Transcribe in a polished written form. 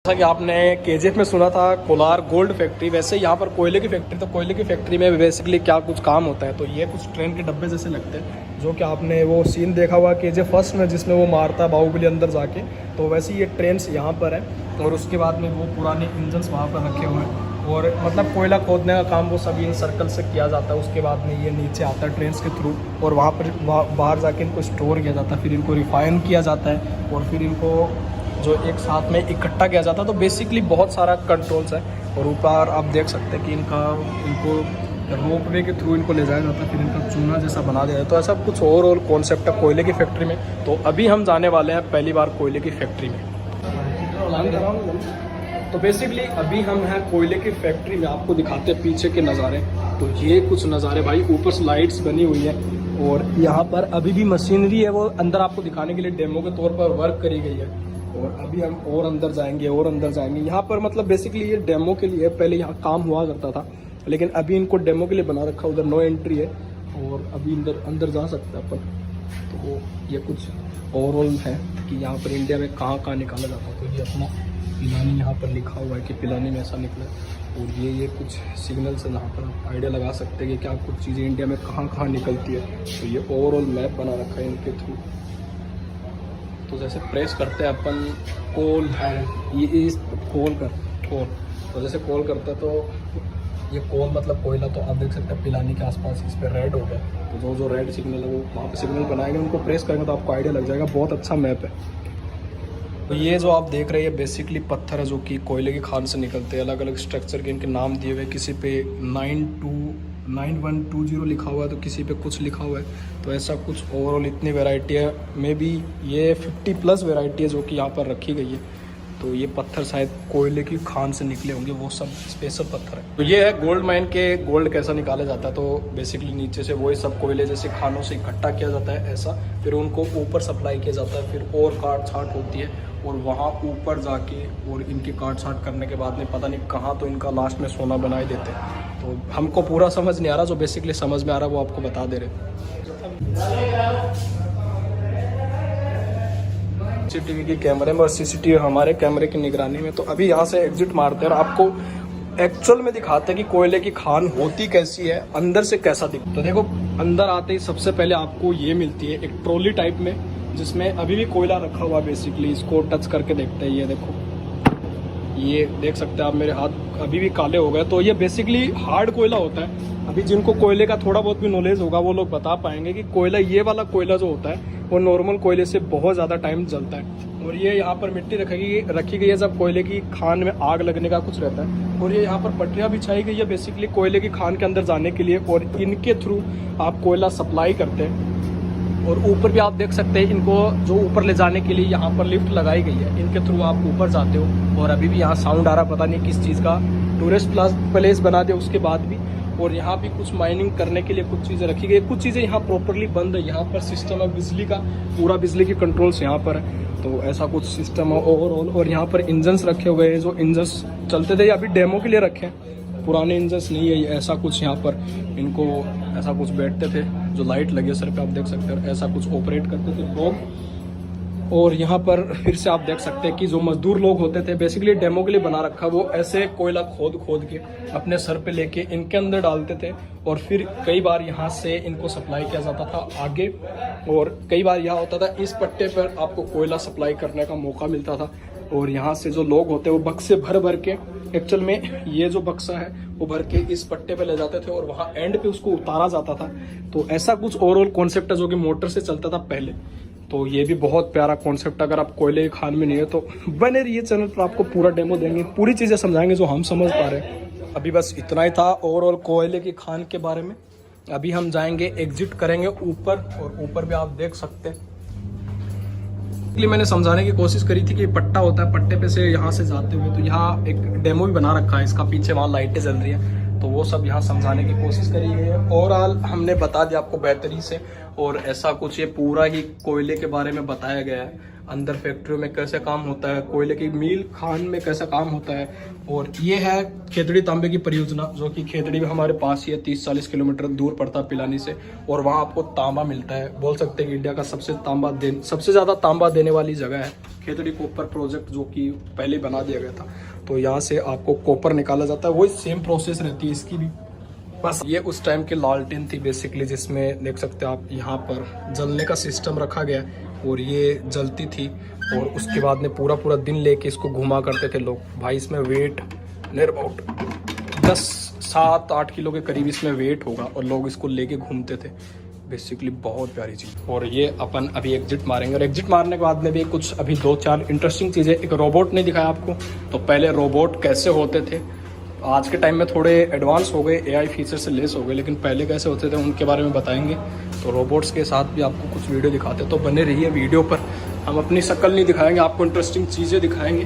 जैसा कि आपने केजीएफ में सुना था कोलार गोल्ड फैक्ट्री, वैसे यहाँ पर कोयले की फैक्ट्री। तो कोयले की फैक्ट्री में बेसिकली क्या कुछ काम होता है, तो ये कुछ ट्रेन के डब्बे जैसे लगते हैं, जो कि आपने वो सीन देखा हुआ केजीएफ फर्स्ट में जिसमें वो मारता है बाहुबली अंदर जाके, तो वैसे ये ट्रेन्स यहाँ पर है। और उसके बाद में वो पुराने इंजन्स वहाँ पर रखे हुए हैं, और मतलब कोयला खोदने का काम वो सभी इन सर्कल से किया जाता है। उसके बाद में ये नीचे आता है ट्रेन के थ्रू, और वहाँ पर बाहर जाके इनको स्टोर किया जाता है, फिर इनको रिफाइन किया जाता है, और फिर इनको जो एक साथ में इकट्ठा किया जाता है। तो बेसिकली बहुत सारा कंट्रोल्स है। और ऊपर आप देख सकते हैं कि इनको रोपवे के थ्रू इनको ले जाया जाता है, फिर इनका चूना जैसा बना दिया जाता है। तो ऐसा कुछ ओवरऑल कॉन्सेप्ट है कोयले की फैक्ट्री में। तो अभी हम जाने वाले हैं पहली बार कोयले की फैक्ट्री में। तो बेसिकली अभी हम हैं कोयले की फैक्ट्री में, आपको दिखाते हैं पीछे के नज़ारे। तो ये कुछ नज़ारे भाई, ऊपर से लाइट्स बनी हुई है, और यहाँ पर अभी भी मशीनरी है वो अंदर आपको दिखाने के लिए डेमो के तौर पर वर्क करी गई है। और अभी हम और अंदर जाएंगे यहाँ पर। मतलब बेसिकली ये डेमो के लिए, पहले यहाँ काम हुआ करता था, लेकिन अभी इनको डेमो के लिए बना रखा। उधर नो एंट्री है, और अभी अंदर जा सकते हैं अपन। तो ये कुछ ओवरऑल है कि यहाँ पर इंडिया में कहाँ निकाला जाता है। तो ये अपना पिलानी यहाँ पर लिखा हुआ है कि पिलानी में ऐसा निकला है। और ये कुछ सिग्नल से यहाँ पर आप आइडिया लगा सकते हैं कि क्या कुछ चीज़ें इंडिया में कहाँ निकलती है। तो ये ओवरऑल मैप बना रखा है इनके थ्रू। तो जैसे प्रेस करते हैं अपन कॉल है, ये इस कॉल तो जैसे कॉल करते हैं तो ये कॉल मतलब कोयला, तो आप देख सकते हैं पिलानी के आसपास इस पर रेड हो गया। तो जो रेड सिग्नल है वो वहाँ पे सिग्नल बनाएंगे, उनको प्रेस करेंगे तो आपको आइडिया लग जाएगा। बहुत अच्छा मैप है। तो ये जो आप देख रहे हैं बेसिकली पत्थर है जो कि कोयले की खान से निकलते हैं। अलग अलग स्ट्रक्चर के इनके नाम दिए हुए, किसी पे 9120 लिखा हुआ है, तो किसी पे कुछ लिखा हुआ है। तो ऐसा कुछ ओवरऑल इतनी वैरायटी है, मे बी ये 50+ वैरायटी है जो कि यहाँ पर रखी गई है। तो ये पत्थर शायद कोयले की खान से निकले होंगे, वो सब स्पेशल पत्थर है। तो ये है गोल्ड माइन के गोल्ड कैसा निकाला जाता है। तो बेसिकली नीचे से वही सब कोयले जैसे खानों से इकट्ठा किया जाता है ऐसा, फिर उनको ऊपर सप्लाई किया जाता है, फिर और काट छाट होती है, और वहाँ ऊपर जाके और इनकी काट छाट करने के बाद में पता नहीं कहाँ तो इनका लास्ट में सोना बना ही देते हैं। तो हमको पूरा समझ नहीं आ रहा, जो बेसिकली समझ में आ रहा है वो आपको बता दे रहे। सीसीटीवी की कैमरे में, और सीसीटीवी हमारे कैमरे की निगरानी में। तो अभी यहाँ से एग्जिट मारते हैं और आपको एक्चुअल में दिखाते हैं कि कोयले की खान होती कैसी है, अंदर से कैसा दिखता है। तो देखो अंदर आते ही सबसे पहले आपको ये मिलती है एक ट्रॉली टाइप में, जिसमें अभी भी कोयला रखा हुआ। बेसिकली इसको टच करके देखते हैं, ये देखो, ये देख सकते हैं आप, मेरे हाथ अभी भी काले हो गए। तो ये बेसिकली हार्ड कोयला होता है। अभी जिनको कोयले का थोड़ा बहुत भी नॉलेज होगा वो लोग बता पाएंगे कि कोयला, ये वाला कोयला जो होता है वो नॉर्मल कोयले से बहुत ज़्यादा टाइम जलता है। और ये यहाँ पर मिट्टी रखी गई है जब कोयले की खान में आग लगने का कुछ रहता है। और ये यहाँ पर पटरियाँ बिछाई गई है बेसिकली कोयले की खान के अंदर जाने के लिए, और इनके थ्रू आप कोयला सप्लाई करते हैं। और ऊपर भी आप देख सकते हैं, इनको जो ऊपर ले जाने के लिए यहाँ पर लिफ्ट लगाई गई है, इनके थ्रू आप ऊपर जाते हो। और अभी भी यहाँ साउंड आ रहा, पता नहीं किस चीज़ का, टूरिस्ट प्लेस बना दिया उसके बाद भी। और यहाँ भी कुछ माइनिंग करने के लिए कुछ चीज़ें रखी गई, कुछ चीज़ें यहाँ प्रॉपरली बंद है। यहाँ पर सिस्टम है बिजली का, पूरा बिजली की कंट्रोल्स यहाँ पर है। तो ऐसा कुछ सिस्टम है ओवरऑल। और यहाँ पर इंजन्स रखे हुए हैं, जो इंजन्स चलते थे, अभी डेमो के लिए रखे हैं, पुराने इंजन्स नहीं है। ऐसा कुछ यहाँ पर इनको ऐसा कुछ बैठते थे, जो लाइट लगी है सर पे आप देख सकते हैं, ऐसा कुछ ऑपरेट करते थे लोग। और यहाँ पर फिर से आप देख सकते हैं कि जो मजदूर लोग होते थे, बेसिकली डेमो के लिए बना रखा, वो ऐसे कोयला खोद के अपने सर पे लेके इनके अंदर डालते थे। और फिर कई बार यहाँ से इनको सप्लाई किया जाता था आगे, और कई बार यहाँ होता था इस पट्टे पर आपको कोयला सप्लाई करने का मौका मिलता था। और यहाँ से जो लोग होते हैं वो बक्से भर के, एक्चुअल में ये जो बक्सा है वो भर के इस पट्टे पे ले जाते थे, और वहाँ एंड पे उसको उतारा जाता था। तो ऐसा कुछ ओवरऑल कॉन्सेप्ट है जो कि मोटर से चलता था पहले। तो ये भी बहुत प्यारा कॉन्सेप्ट। अगर आप कोयले की खान में नहीं है तो बने रहिए चैनल पर, आपको पूरा डेमो देंगे, पूरी चीज़ें समझाएंगे जो हम समझ पा रहे हैं। अभी बस इतना ही था ओवरऑल कोयले की खान के बारे में। अभी हम जाएंगे, एग्जिट करेंगे ऊपर, और ऊपर भी आप देख सकते हैं। मैंने समझाने की कोशिश करी थी कि पट्टा होता है, पट्टे पे से यहाँ से जाते हुए, तो यहाँ एक डेमो भी बना रखा है इसका, पीछे वहाँ लाइटें जल रही है। तो वो सब यहाँ समझाने की कोशिश करी है। ओवरऑल हमने बता दिया आपको बेहतरी से, और ऐसा कुछ ये पूरा ही कोयले के बारे में बताया गया है। अंदर फैक्ट्रियों में कैसे काम होता है, कोयले की मील खान में कैसा काम होता है। और ये है खेतड़ी तांबे की परियोजना, जो कि खेतड़ी में हमारे पास ही है, 30-40 किलोमीटर दूर पड़ता है पिलानी से। और वहाँ आपको तांबा मिलता है। बोल सकते हैं कि इंडिया का सबसे ज़्यादा तांबा देने वाली जगह है खेतड़ी कॉपर प्रोजेक्ट, जो कि पहले बना दिया गया था। तो यहाँ से आपको कॉपर निकाला जाता है, वही सेम प्रोसेस रहती है इसकी भी। बस ये उस टाइम की लालटेन थी बेसिकली, जिसमें देख सकते हैं आप यहाँ पर जलने का सिस्टम रखा गया है और ये जलती थी। और उसके बाद में पूरा दिन लेके इसको घुमा करते थे लोग। भाई इसमें वेट नियर अबाउट 7-8 किलो के करीब इसमें वेट होगा और लोग इसको लेके घूमते थे। बेसिकली बहुत प्यारी चीज़। और ये अपन अभी एग्जिट मारेंगे और एग्जिट मारने के बाद में भी कुछ अभी 2-4 इंटरेस्टिंग चीज़ें। एक रोबोट नहीं दिखाया आपको, तो पहले रोबोट कैसे होते थे। आज के टाइम में थोड़े एडवांस हो गए, AI फीचर से लेस हो गए, लेकिन पहले कैसे होते थे उनके बारे में बताएंगे। तो रोबोट्स के साथ भी आपको कुछ वीडियो दिखाते हैं, तो बने रहिए वीडियो पर। हम अपनी शक्ल नहीं दिखाएंगे, आपको इंटरेस्टिंग चीज़ें दिखाएंगे।